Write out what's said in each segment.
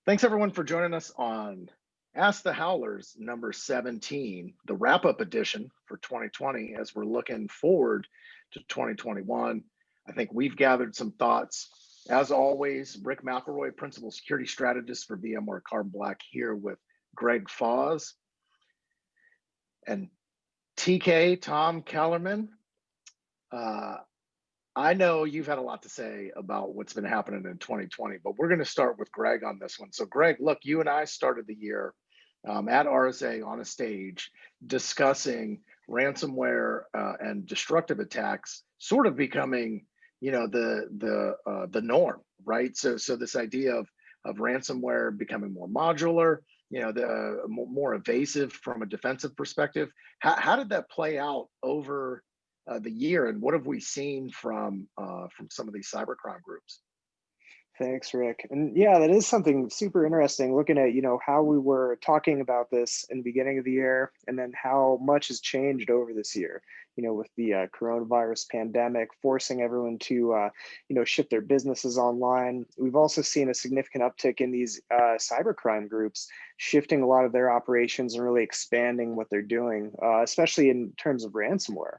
Thanks everyone for joining us on Ask the Howlers number 17, the wrap-up edition for 2020 as we're looking forward to 2021. I think we've gathered some thoughts. As always, Rick McElroy, Principal Security Strategist for VMware Carbon Black, here with Greg Foss and TK, Tom Kellermann. I know you've had a lot to say about what's been happening in 2020, but we're going to start with Greg on this one. So Greg, look, you and I started the year at RSA on a stage discussing ransomware and destructive attacks sort of becoming, the norm, right? So this idea of ransomware becoming more modular, the more evasive from a defensive perspective. How did that play out over the year, and what have we seen from some of these cybercrime groups? Thanks, Rick. And yeah, that is something super interesting, looking at, how we were talking about this in the beginning of the year and then how much has changed over this year, with the coronavirus pandemic forcing everyone to, shift their businesses online. We've also seen a significant uptick in these cybercrime groups shifting a lot of their operations and really expanding what they're doing, especially in terms of ransomware.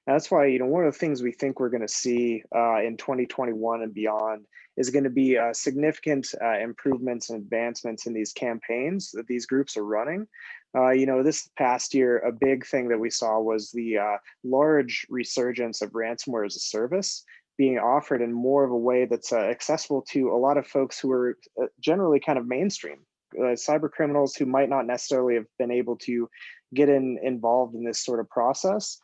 That's why, one of the things we think we're going to see in 2021 and beyond is going to be significant improvements and advancements in these campaigns that these groups are running. This past year, a big thing that we saw was the large resurgence of ransomware as a service being offered in more of a way that's accessible to a lot of folks who are generally kind of mainstream. Cyber criminals who might not necessarily have been able to get involved in this sort of process.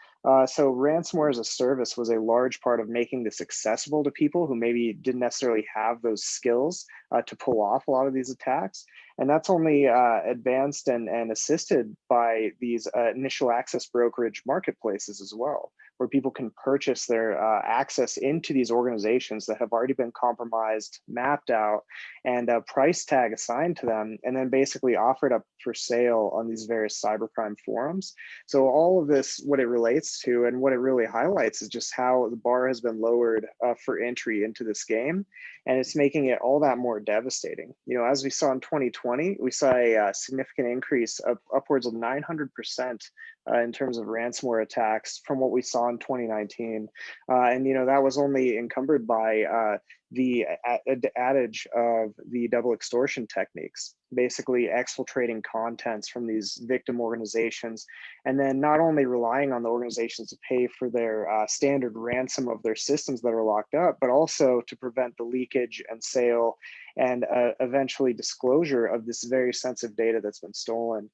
So ransomware as a service was a large part of making this accessible to people who maybe didn't necessarily have those skills to pull off a lot of these attacks. And that's only advanced and assisted by these initial access brokerage marketplaces as well, where people can purchase their access into these organizations that have already been compromised, mapped out, and a price tag assigned to them, and then basically offered up for sale on these various cybercrime forums. So all of this, what it relates to and what it really highlights is just how the bar has been lowered for entry into this game. And it's making it all that more devastating. As we saw in 2020, we saw a significant increase of upwards of 900% in terms of ransomware attacks from what we saw in 2019. And that was only encumbered by the adage of the double extortion techniques, basically exfiltrating contents from these victim organizations, and then not only relying on the organizations to pay for their standard ransom of their systems that are locked up, but also to prevent the leakage and sale and eventually disclosure of this very sensitive data that's been stolen.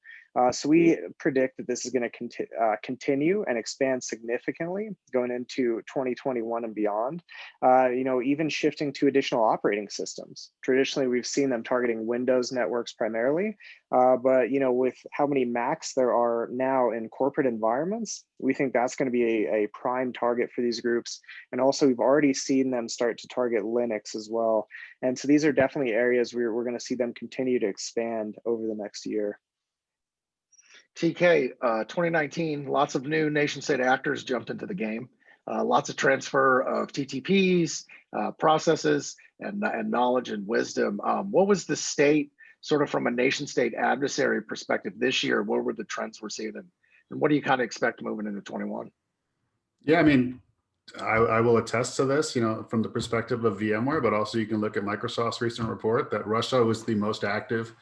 So we predict that this is going to continue and expand significantly going into 2021 and beyond, even shifting to additional operating systems. Traditionally, we've seen them targeting Windows networks primarily, but with how many Macs there are now in corporate environments, we think that's going to be a prime target for these groups. And also, we've already seen them start to target Linux as well. And so these are definitely areas where we're going to see them continue to expand over the next year. TK, 2019, lots of new nation state actors jumped into the game. Lots of transfer of TTPs, processes, and knowledge and wisdom. What was the state, sort of from a nation state adversary perspective this year? What were the trends we're seeing, and what do you kind of expect moving into 21? Yeah, I mean, I will attest to this, from the perspective of VMware, but also you can look at Microsoft's recent report that Russia was the most active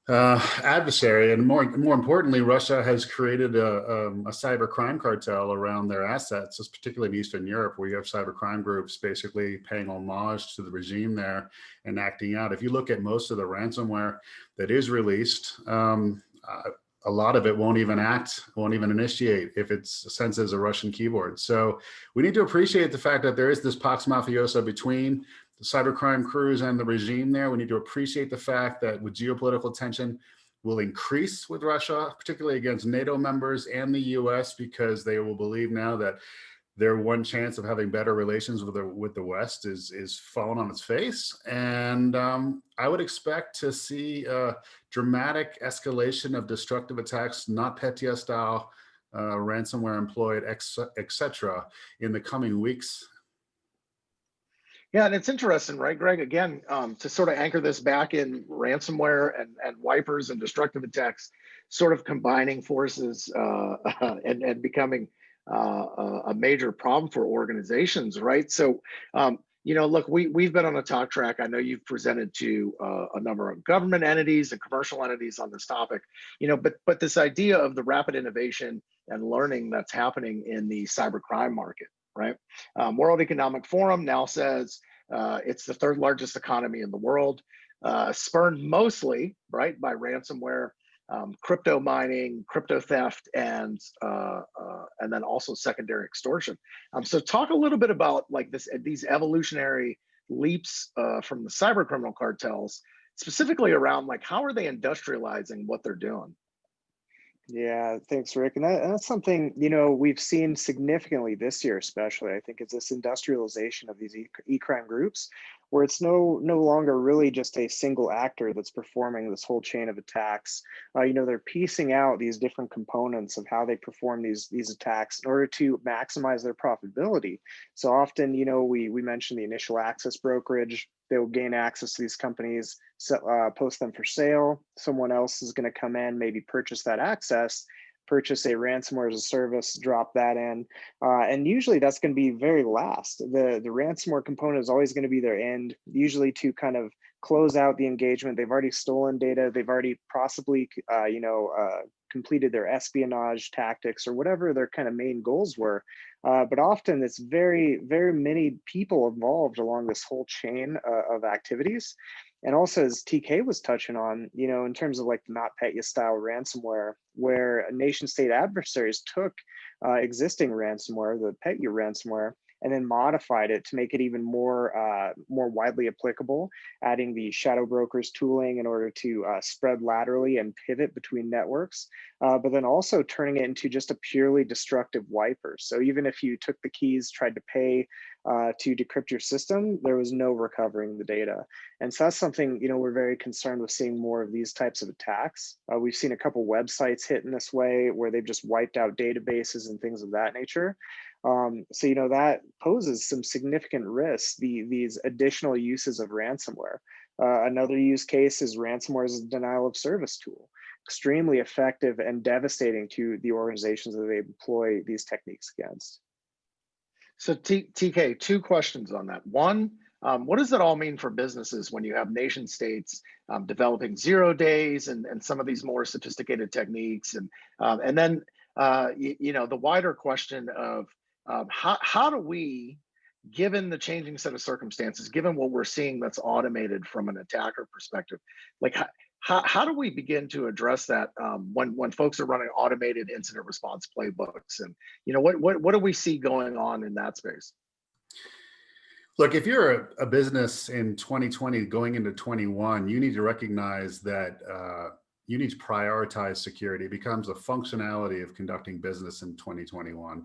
adversary, and more importantly, Russia has created a cyber crime cartel around their assets, particularly in Eastern Europe, where you have cyber crime groups basically paying homage to the regime there and acting out. If you look at most of the ransomware that is released, a lot of it won't even initiate if it senses a Russian keyboard. So we need to appreciate the fact that there is this Pax Mafiosa between the cybercrime crews and the regime there. We need to appreciate the fact that with geopolitical tension will increase with Russia, particularly against NATO members and the US, because they will believe now that their one chance of having better relations with the West is fallen on its face. And I would expect to see a dramatic escalation of destructive attacks, not Petya style, ransomware employed, etc., in the coming weeks. Yeah, and it's interesting, right, Greg? Again, to sort of anchor this back in ransomware and wipers and destructive attacks, sort of combining forces and becoming a major problem for organizations, right? So, look, we've been on a talk track. I know you've presented to a number of government entities and commercial entities on this topic, but this idea of the rapid innovation and learning that's happening in the cybercrime market, right? World Economic Forum now says it's the third largest economy in the world, spurned mostly, right, by ransomware, crypto mining, crypto theft, and then also secondary extortion. So talk a little bit about like these evolutionary leaps from the cyber criminal cartels, specifically around like how are they industrializing what they're doing? Yeah, thanks, Rick. And that's something, we've seen significantly this year, especially. I think it's this industrialization of these e-crime groups, where it's no longer really just a single actor that's performing this whole chain of attacks. They're piecing out these different components of how they perform these attacks in order to maximize their profitability. So often, we mentioned the initial access brokerage. They'll gain access to these companies, post them for sale. Someone else is going to come in, maybe purchase that access, purchase a ransomware as a service, drop that in. And usually that's going to be very last. The ransomware component is always going to be their end, usually to kind of close out the engagement. They've already stolen data. They've already possibly, completed their espionage tactics or whatever their kind of main goals were. But often it's very, very many people involved along this whole chain of activities. And also, as TK was touching on, in terms of like the NotPetya style ransomware, where nation state adversaries took existing ransomware, the Petya ransomware, and then modified it to make it even more widely applicable, adding the shadow brokers tooling in order to spread laterally and pivot between networks, but then also turning it into just a purely destructive wiper. So even if you took the keys, tried to pay to decrypt your system, there was no recovering the data. And so that's something, we're very concerned with seeing more of these types of attacks. We've seen a couple websites hit in this way where they've just wiped out databases and things of that nature. So, that poses some significant risks, these additional uses of ransomware. Another use case is ransomware as a denial of service tool, extremely effective and devastating to the organizations that they employ these techniques against. So TK, two questions on that. One, what does that all mean for businesses when you have nation states developing 0 days and some of these more sophisticated techniques? And then, the wider question of how do we, given the changing set of circumstances, given what we're seeing that's automated from an attacker perspective, like how do we begin to address that when folks are running automated incident response playbooks? And what do we see going on in that space? Look, if you're a business in 2020 going into 21, you need to recognize that you need to prioritize security. It becomes a functionality of conducting business in 2021.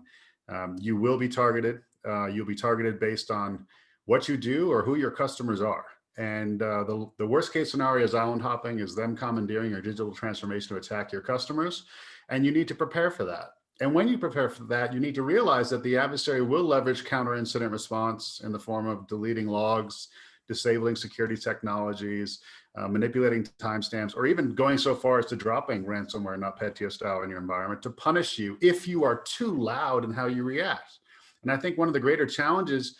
You will be targeted. You'll be targeted based on what you do or who your customers are. And the worst case scenario is island hopping, is them commandeering your digital transformation to attack your customers. And you need to prepare for that. And when you prepare for that, you need to realize that the adversary will leverage counter incident response in the form of deleting logs, disabling security technologies, manipulating timestamps, or even going so far as to dropping ransomware, NotPetya style, in your environment to punish you if you are too loud in how you react. And I think one of the greater challenges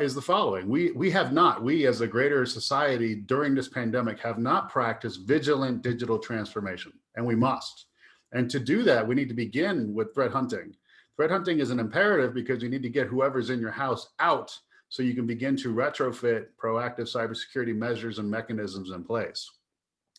is the following. We as a greater society during this pandemic have not practiced vigilant digital transformation, and we must. And to do that, we need to begin with threat hunting. Threat hunting is an imperative because you need to get whoever's in your house out so you can begin to retrofit proactive cybersecurity measures and mechanisms in place.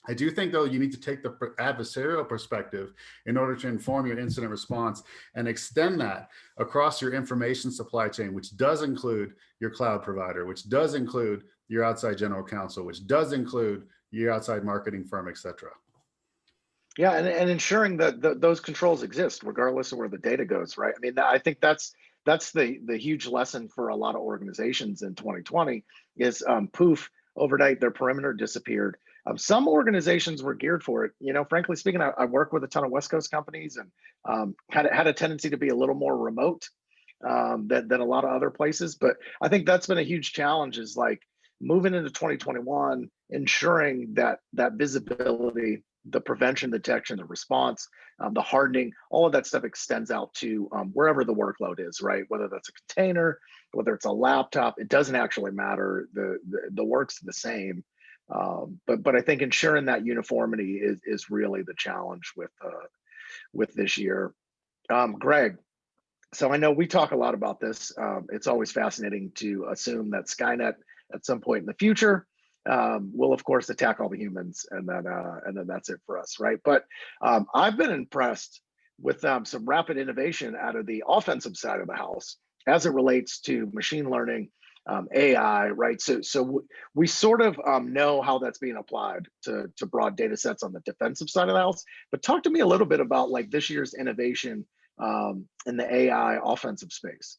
I do think, though, you need to take the adversarial perspective in order to inform your incident response and extend that across your information supply chain, which does include your cloud provider, which does include your outside general counsel, which does include your outside marketing firm, et cetera. Yeah, and ensuring that those controls exist regardless of where the data goes, right? I mean, I think that's the huge lesson for a lot of organizations in 2020 is poof, overnight their perimeter disappeared. Some organizations were geared for it. Frankly speaking, I work with a ton of West Coast companies and had a tendency to be a little more remote. than a lot of other places. But I think that's been a huge challenge, is like moving into 2021, ensuring that that visibility, the prevention, detection, the response, the hardening, all of that stuff extends out to wherever the workload is, right? Whether that's a container, whether it's a laptop, it doesn't actually matter. The work's the same. But I think ensuring that uniformity is really the challenge with this year. Greg, so I know we talk a lot about this. It's always fascinating to assume that Skynet at some point in the future will, of course, attack all the humans, and then that's it for us, right? But I've been impressed with some rapid innovation out of the offensive side of the house as it relates to machine learning, AI, right? So we sort of know how that's being applied to broad data sets on the defensive side of the house. But talk to me a little bit about like this year's innovation in the AI offensive space.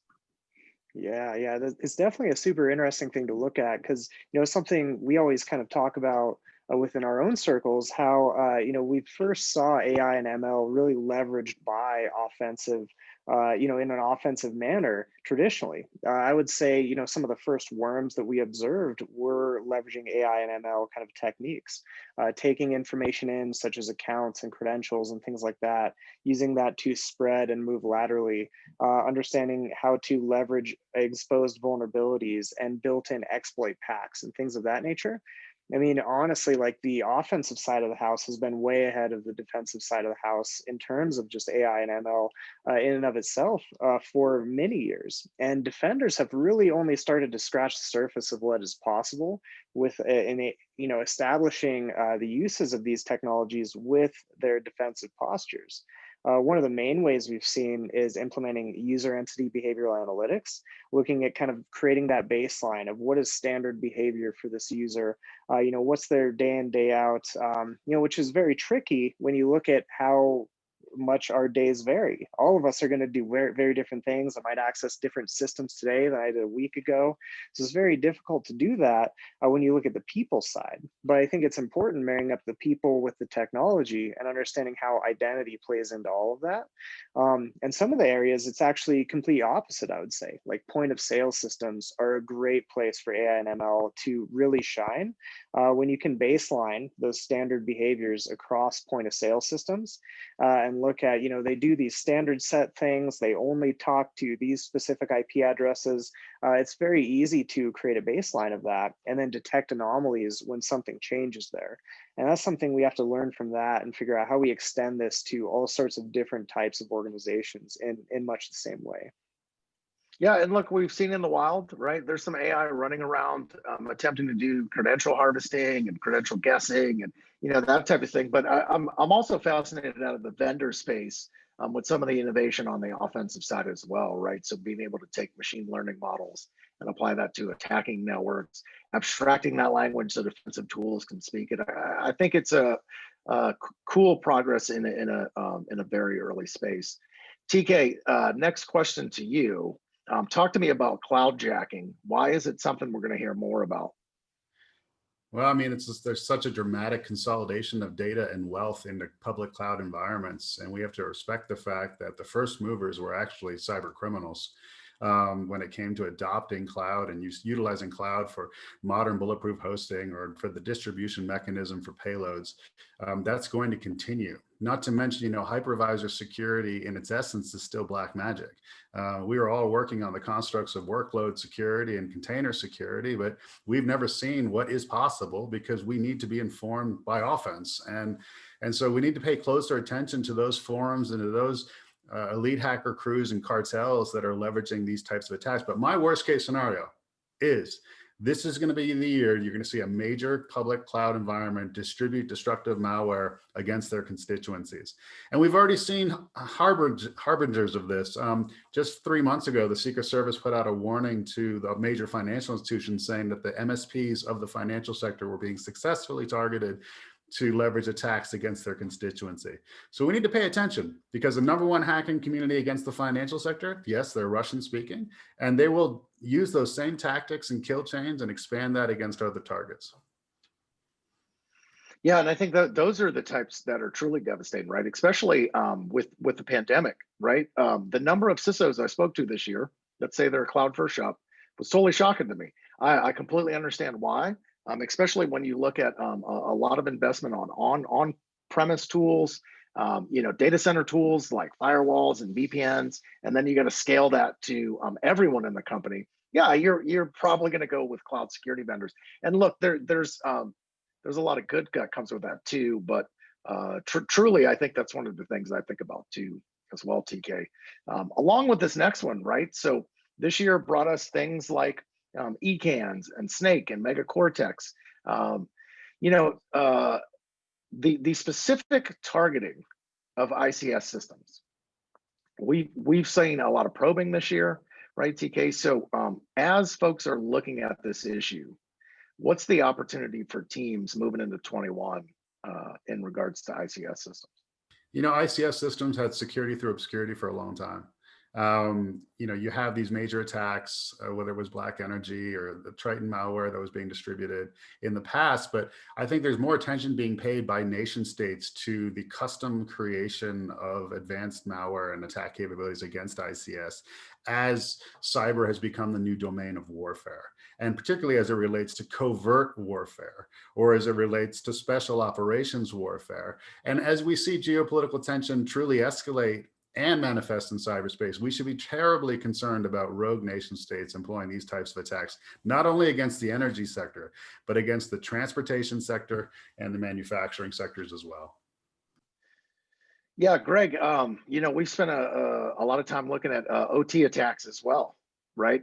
Yeah, it's definitely a super interesting thing to look at, because something we always kind of talk about within our own circles, how we first saw AI and ML really leveraged by offensive, in an offensive manner traditionally. I would say some of the first worms that we observed were leveraging AI and ML kind of techniques, taking information in such as accounts and credentials and things like that, using that to spread and move laterally, understanding how to leverage exposed vulnerabilities and built-in exploit packs and things of that nature. I mean, honestly, like the offensive side of the house has been way ahead of the defensive side of the house in terms of just AI and ML in and of itself for many years. And defenders have really only started to scratch the surface of what is possible with establishing the uses of these technologies with their defensive postures. One of the main ways we've seen is implementing user entity behavioral analytics, looking at kind of creating that baseline of what is standard behavior for this user, what's their day in, day out, which is very tricky when you look at how much our days vary. All of us are going to do very, very different things. I might access different systems today than I did a week ago. So it's very difficult to do that when you look at the people side. But I think it's important marrying up the people with the technology and understanding how identity plays into all of that. And some of the areas, it's actually complete opposite, I would say. Like point of sale systems are a great place for AI and ML to really shine when you can baseline those standard behaviors across point of sale systems and look at, they do these standard set things. They only talk to these specific IP addresses. It's very easy to create a baseline of that and then detect anomalies when something changes there. And that's something we have to learn from that and figure out how we extend this to all sorts of different types of organizations in much the same way. Yeah, and look, we've seen in the wild, right? There's some AI running around attempting to do credential harvesting and credential guessing and that type of thing. But I'm also fascinated out of the vendor space with some of the innovation on the offensive side as well, right? So being able to take machine learning models and apply that to attacking networks, abstracting that language so defensive tools can speak it. I think it's a cool progress in a very early space. TK, next question to you. Talk to me about cloudjacking. Why is it something we're going to hear more about? Well, I mean, there's such a dramatic consolidation of data and wealth into public cloud environments, and we have to respect the fact that the first movers were actually cyber criminals. When it came to adopting cloud and utilizing cloud for modern bulletproof hosting or for the distribution mechanism for payloads, that's going to continue. Not to mention, hypervisor security in its essence is still black magic. We are all working on the constructs of workload security and container security, but we've never seen what is possible because we need to be informed by offense. And so we need to pay closer attention to those forums and to those elite hacker crews and cartels that are leveraging these types of attacks. But my worst case scenario is this is going to be the year you're going to see a major public cloud environment distribute destructive malware against their constituencies. And we've already seen harbingers of this. Just 3 months ago, the Secret Service put out a warning to the major financial institutions saying that the MSPs of the financial sector were being successfully targeted to leverage attacks against their constituency. So we need to pay attention because the #1 hacking community against the financial sector, yes, they're Russian speaking, and they will use those same tactics and kill chains and expand that against other targets. Yeah, and I think that those are the types that are truly devastating, right? Especially with the pandemic, right? The number of CISOs I spoke to this year that say they're a cloud first shop was totally shocking to me. I completely understand why, especially when you look at a lot of investment on premise tools, data center tools like firewalls and VPNs, and then you got to scale that to everyone in the company. Yeah, you're probably going to go with cloud security vendors. And look, there's a lot of good that comes with that too, but truly, I think that's one of the things I think about too as well, TK. Along with this next one, right? So this year brought us things like ECANs and Snake and Megacortex. Um, you know, the specific targeting of ICS systems. We've seen a lot of probing this year, right, TK? So as folks are looking at this issue, what's the opportunity for teams moving into 21 in regards to ICS systems? ICS systems had security through obscurity for a long time. You have these major attacks, whether it was Black Energy or the Triton malware that was being distributed in the past. But I think there's more attention being paid by nation states to the custom creation of advanced malware and attack capabilities against ICS as cyber has become the new domain of warfare. And particularly as it relates to covert warfare or as it relates to special operations warfare. And as we see geopolitical tension truly escalate and manifest in cyberspace, we should be terribly concerned about rogue nation states employing these types of attacks, not only against the energy sector, but against the transportation sector and the manufacturing sectors as well. Yeah, Greg, we've spent a lot of time looking at OT attacks as well, right?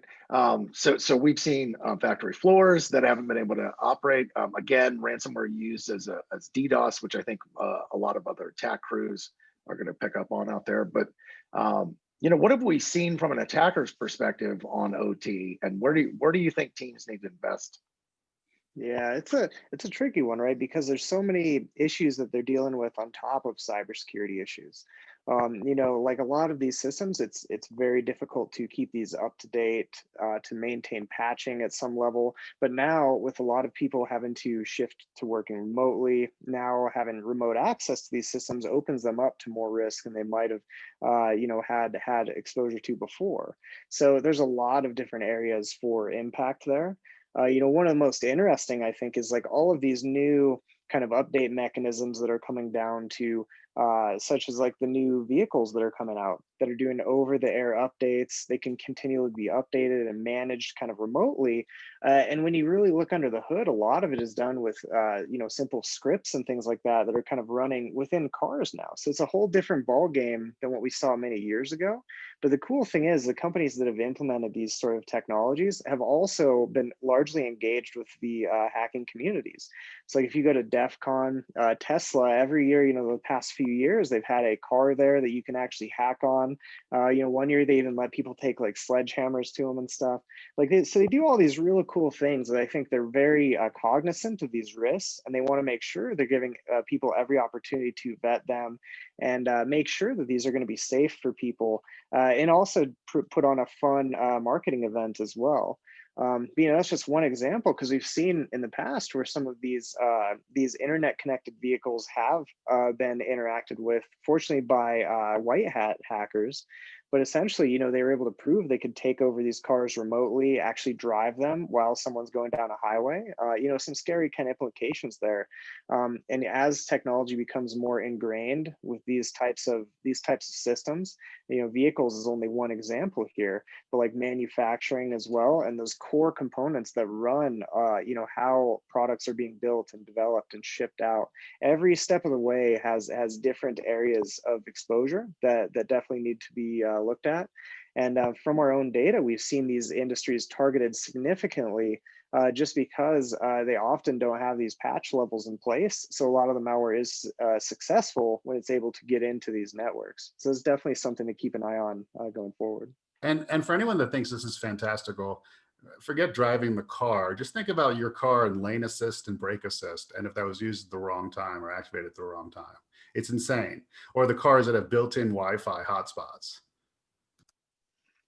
So we've seen factory floors that haven't been able to operate. Again, ransomware used as DDoS, which I think a lot of other attack crews are going to pick up on out there. But what have we seen from an attacker's perspective on OT, and where do you think teams need to invest? Yeah, it's a tricky one, right? Because there's so many issues that they're dealing with on top of cybersecurity issues. Like a lot of these systems, it's very difficult to keep these up to date, to maintain patching at some level. But now, with a lot of people having to shift to working remotely, now having remote access to these systems opens them up to more risk than they might have, had exposure to before. So there's a lot of different areas for impact there. One of the most interesting, I think, is like all of these new kind of update mechanisms that are coming down to, such as like the new vehicles that are coming out that are doing over-the-air updates. They can continually be updated and managed kind of remotely. And when you really look under the hood, a lot of it is done with, simple scripts and things like that are kind of running within cars now. So it's a whole different ball game than what we saw many years ago. But the cool thing is the companies that have implemented these sort of technologies have also been largely engaged with the hacking communities. So like if you go to DEF CON, Tesla, every year, the past few years, they've had a car there that you can actually hack on. One year they even let people take like sledgehammers to them and stuff. So they do all these really cool things that I think they're very cognizant of these risks, and they want to make sure they're giving people every opportunity to vet them and make sure that these are going to be safe for people, and also put on a fun marketing event as well. That's just one example, because we've seen in the past where some of these internet connected vehicles have been interacted with, fortunately by white hat hackers. But essentially, they were able to prove they could take over these cars remotely, actually drive them while someone's going down a highway. Some scary kind of implications there. And as technology becomes more ingrained with these types of systems, vehicles is only one example here, but like manufacturing as well, and those core components that run, how products are being built and developed and shipped out. Every step of the way has different areas of exposure that definitely need to be looked at. And from our own data, we've seen these industries targeted significantly just because they often don't have these patch levels in place. So a lot of the malware is successful when it's able to get into these networks. So it's definitely something to keep an eye on going forward. And for anyone that thinks this is fantastical, forget driving the car. Just think about your car and lane assist and brake assist, and if that was used at the wrong time or activated at the wrong time. It's insane. Or the cars that have built-in Wi-Fi hotspots.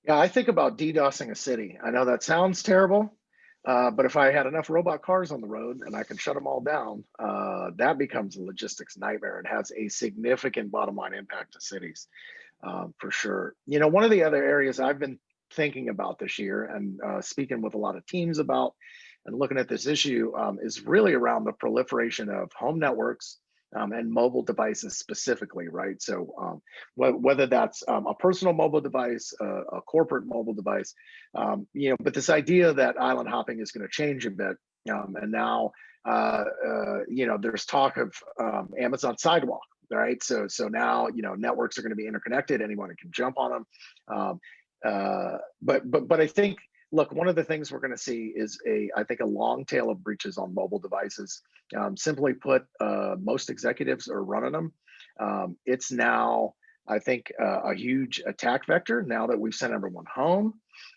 Yeah, I think about DDoSing a city. I know that sounds terrible, But if I had enough robot cars on the road and I can shut them all down, that becomes a logistics nightmare and has a significant bottom line impact to cities, for sure. You know, one of the other areas I've been thinking about this year and speaking with a lot of teams about and looking at this issue is really around the proliferation of home networks and mobile devices specifically, right? So whether that's a personal mobile device, a corporate mobile device, you know, but this idea that island hopping is going to change a bit, and now you know, there's talk of Amazon Sidewalk, right? So now, you know, networks are going to be interconnected. Anyone can jump on them. But I think, look, one of the things we're going to see is I think a long tail of breaches on mobile devices. Simply put, most executives are running them. It's now, I think, a huge attack vector now that we've sent everyone home.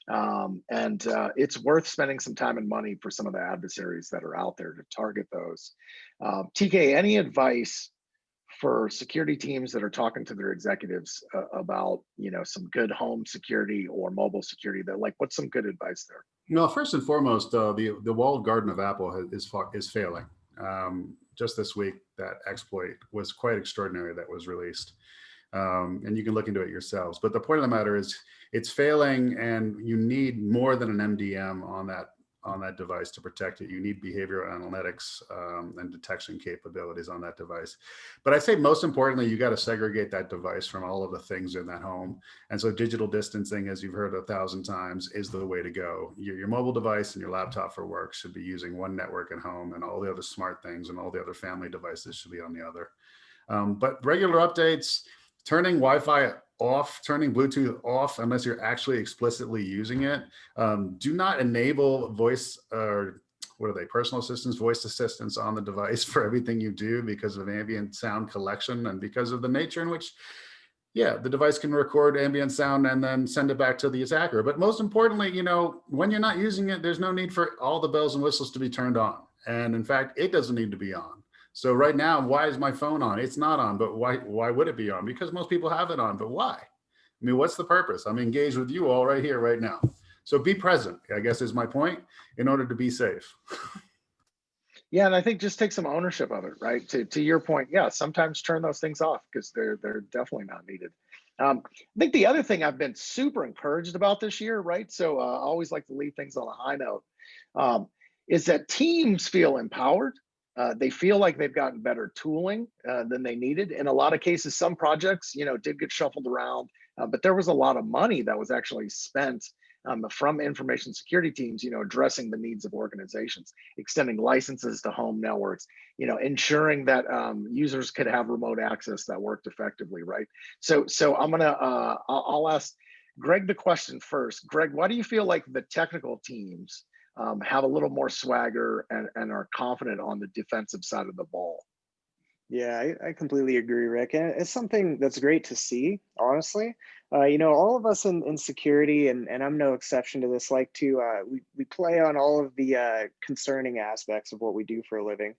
And it's worth spending some time and money for some of the adversaries that are out there to target those. TK, any advice for security teams that are talking to their executives about, you know, some good home security or mobile security? That, like, what's some good advice there? Well, first and foremost, the walled garden of Apple is failing. Just this week, that exploit was quite extraordinary that was released. And you can look into it yourselves. But the point of the matter is it's failing, and you need more than an MDM on that device to protect it. You need behavioral analytics and detection capabilities on that device. But I'd say most importantly, you got to segregate that device from all of the things in that home. And so digital distancing, as you've heard 1,000 times, is the way to go. Your mobile device and your laptop for work should be using one network at home, and all the other smart things and all the other family devices should be on the other. But regular updates, turning Wi-Fi off, turning Bluetooth off, unless you're actually explicitly using it. Do not enable voice or what are they, personal assistants, voice assistants on the device for everything you do because of ambient sound collection and because of the nature in which, yeah, the device can record ambient sound and then send it back to the attacker. But most importantly, you know, when you're not using it, there's no need for all the bells and whistles to be turned on. And in fact, it doesn't need to be on. So right now, why is my phone on? It's not on, but why would it be on? Because most people have it on, but why? I mean, what's the purpose? I'm engaged with you all right here, right now. So be present, I guess, is my point, in order to be safe. Yeah, and I think just take some ownership of it, right? To your point, yeah, sometimes turn those things off because they're definitely not needed. I think the other thing I've been super encouraged about this year, right? So I always like to leave things on a high note, is that teams feel empowered. They feel like they've gotten better tooling than they needed. In a lot of cases, some projects, you know, did get shuffled around, but there was a lot of money that was actually spent from information security teams, you know, addressing the needs of organizations, extending licenses to home networks, you know, ensuring that users could have remote access that worked effectively, right? So I'll ask Greg the question first. Greg, why do you feel like the technical teams have a little more swagger and are confident on the defensive side of the ball? Yeah, I completely agree, Rick. And it's something that's great to see, honestly. You know, all of us in security, and I'm no exception to this, like to, we play on all of the concerning aspects of what we do for a living.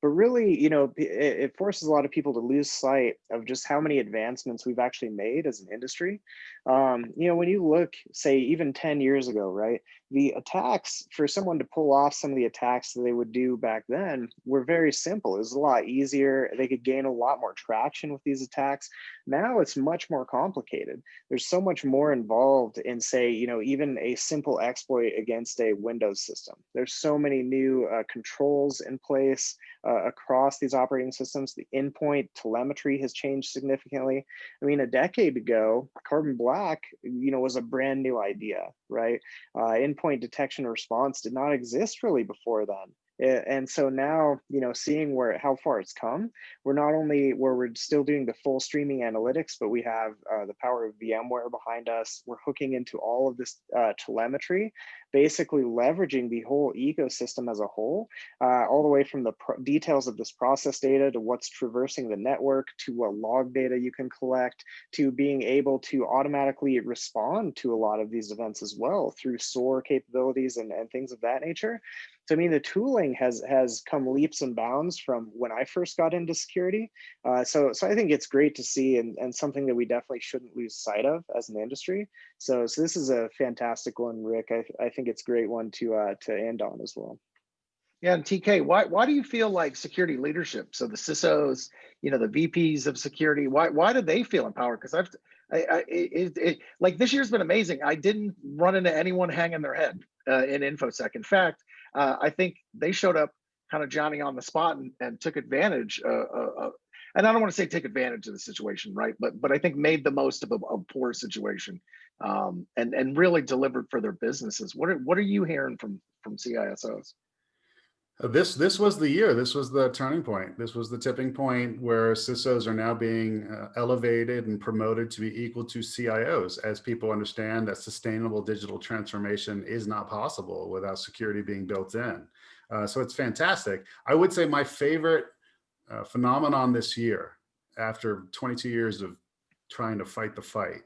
But really, you know, it forces a lot of people to lose sight of just how many advancements we've actually made as an industry. You know, when you look, say, even 10 years ago, right, the attacks, for someone to pull off some of the attacks that they would do back then, were very simple. It was a lot easier. They could gain a lot more traction with these attacks. Now it's much more complicated. There's so much more involved in, say, you know, even a simple exploit against a Windows system. There's so many new controls in place across these operating systems. The endpoint telemetry has changed significantly. I mean, a decade ago, Carbon Black, you know, was a brand new idea, right? Endpoint detection and response did not exist really before then. And so now, you know, seeing how far it's come, we're not only where we're still doing the full streaming analytics, but we have the power of VMware behind us. We're hooking into all of this telemetry, basically leveraging the whole ecosystem as a whole, all the way from the details of this process data to what's traversing the network, to what log data you can collect, to being able to automatically respond to a lot of these events as well through SOAR capabilities and things of that nature. So I mean, the tooling has come leaps and bounds from when I first got into security. So I think it's great to see, and something that we definitely shouldn't lose sight of as an industry. So this is a fantastic one, Rick. I think it's a great one to end on as well. Yeah, and TK, why do you feel like security leadership? So the CISOs, the VPs of security, why do they feel empowered? Because like this year's been amazing. I didn't run into anyone hanging their head in InfoSec. In fact, I think they showed up kind of Johnny on the spot and took advantage. And I don't want to say take advantage of the situation, right? But I think made the most of a poor situation, and really delivered for their businesses. What are you hearing from CISOs? This was the year. This was the turning point. This was the tipping point where CISOs are now being elevated and promoted to be equal to CIOs, as people understand that sustainable digital transformation is not possible without security being built in. So it's fantastic. I would say my favorite phenomenon this year, after 22 years of trying to fight the fight,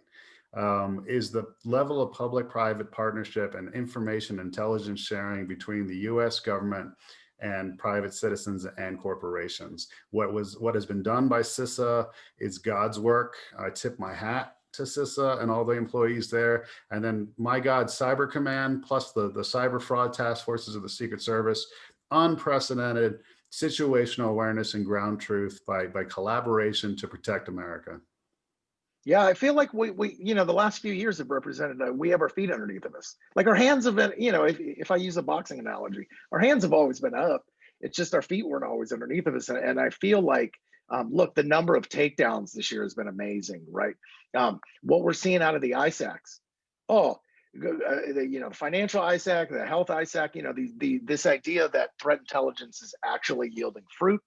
is the level of public-private partnership and information intelligence sharing between the US government and private citizens and corporations. What has been done by CISA is God's work. I tip my hat to CISA and all the employees there. And then, my God, Cyber Command plus the cyber fraud task forces of the Secret Service, unprecedented situational awareness and ground truth by collaboration to protect America. Yeah, I feel like we the last few years have represented we have our feet underneath of us. Like our hands have been, if I use a boxing analogy, our hands have always been up. It's just our feet weren't always underneath of us. And I feel like, look, the number of takedowns this year has been amazing, right? What we're seeing out of the ISACs, the financial ISAC, the health ISAC, this idea that threat intelligence is actually yielding fruit,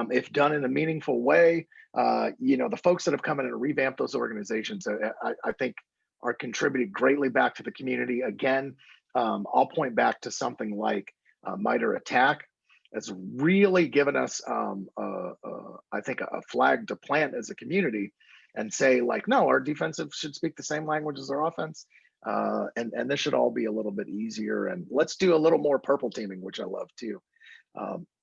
if done in a meaningful way. The folks that have come in and revamped those organizations, I think, are contributing greatly back to the community. Again, I'll point back to something like MITRE ATT&CK. That's really given us, I think, a flag to plant as a community and say, like, no, our defensive should speak the same language as our offense. And this should all be a little bit easier. And let's do a little more purple teaming, which I love too.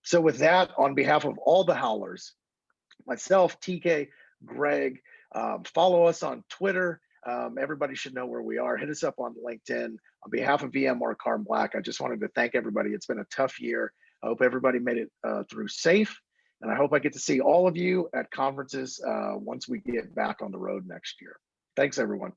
So with that, on behalf of all the Howlers, myself, TK, Greg, follow us on Twitter. Everybody should know where we are. Hit us up on LinkedIn. On behalf of VMware Carbon Black, I just wanted to thank everybody. It's been a tough year. I hope everybody made it through safe. And I hope I get to see all of you at conferences once we get back on the road next year. Thanks, everyone.